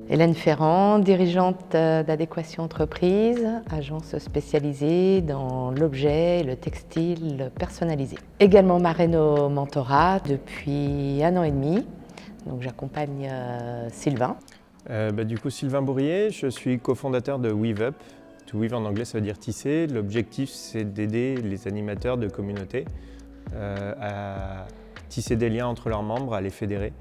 Hélène Ferrand, dirigeante d'Adéquation Entreprise, agence spécialisée dans l'objet et le textile personnalisé. Également marraine au mentorat depuis 1 an et demi, donc j'accompagne Sylvain. Du coup, Sylvain Bourrier, je suis cofondateur de Weave Up. To weave en anglais, ça veut dire tisser. L'objectif, c'est d'aider les animateurs de communautés à tisser des liens entre leurs membres, à les fédérer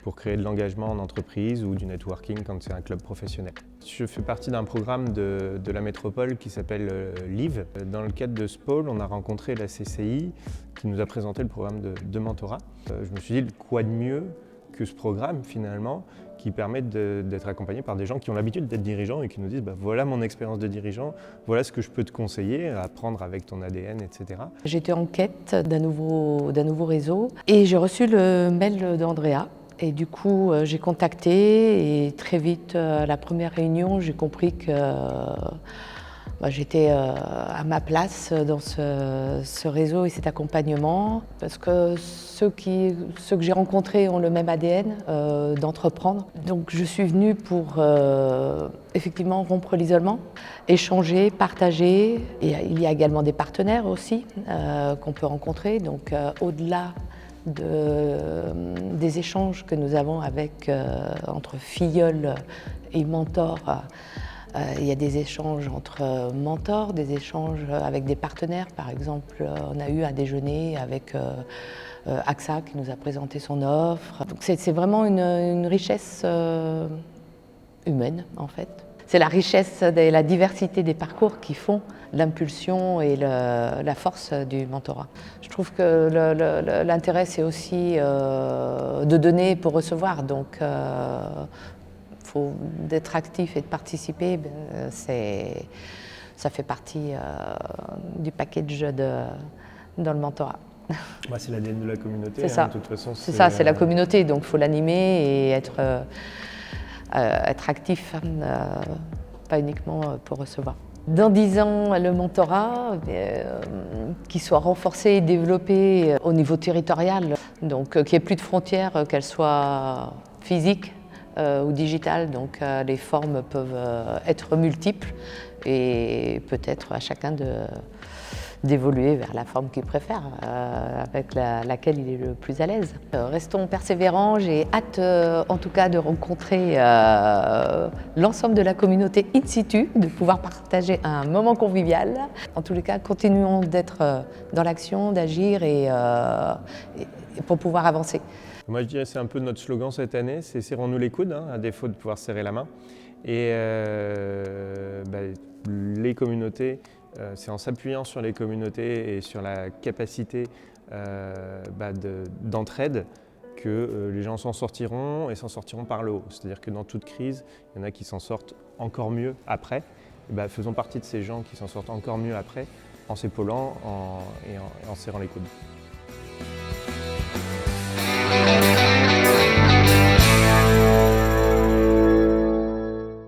pour créer de l'engagement en entreprise ou du networking quand c'est un club professionnel. Je fais partie d'un programme de la métropole qui s'appelle LIVE. Dans le cadre de ce pôle, on a rencontré la CCI qui nous a présenté le programme de mentorat. Je me suis dit, quoi de mieux que ce programme finalement qui permet d'être accompagné par des gens qui ont l'habitude d'être dirigeants et qui nous disent voilà mon expérience de dirigeant, voilà ce que je peux te conseiller à prendre avec ton ADN, etc. J'étais en quête d'un nouveau réseau et j'ai reçu le mail d'Andrea. Et du coup, j'ai contacté et très vite, à la première réunion, j'ai compris que j'étais à ma place dans ce réseau et cet accompagnement. Parce que ceux que j'ai rencontrés ont le même ADN d'entreprendre. Donc je suis venue pour effectivement rompre l'isolement, échanger, partager. Et il y a également des partenaires aussi qu'on peut rencontrer. Donc au-delà des échanges que nous avons entre filleuls et mentors. Il y a des échanges entre mentors, des échanges avec des partenaires. Par exemple, on a eu un déjeuner avec AXA qui nous a présenté son offre. Donc c'est vraiment une richesse humaine en fait. C'est la richesse et la diversité des parcours qui font l'impulsion et la force du mentorat. Je trouve que l'intérêt, c'est aussi de donner pour recevoir. Donc, d'être actif et de participer, ça fait partie du package dans le mentorat. C'est l'ADN de la communauté. C'est ça. De toute façon, c'est ça, c'est la communauté. Donc, il faut l'animer et être actif, pas uniquement pour recevoir. Dans 10 ans, le mentorat, qu'il soit renforcé et développé au niveau territorial, donc qu'il n'y ait plus de frontières, qu'elles soient physiques ou digitales, donc les formes peuvent être multiples et peut-être à chacun d'évoluer vers la forme qu'il préfère, avec laquelle il est le plus à l'aise. Restons persévérants, j'ai hâte en tout cas de rencontrer l'ensemble de la communauté in situ, de pouvoir partager un moment convivial. En tous les cas, continuons d'être dans l'action, d'agir et pour pouvoir avancer. Moi je dirais que c'est un peu notre slogan cette année, c'est serrons-nous les coudes, à défaut de pouvoir serrer la main. Et les communautés, c'est en s'appuyant sur les communautés et sur la capacité d'entraide que les gens s'en sortiront et s'en sortiront par le haut. C'est-à-dire que dans toute crise, il y en a qui s'en sortent encore mieux après. Et faisons partie de ces gens qui s'en sortent encore mieux après en s'épaulant et en serrant les coudes.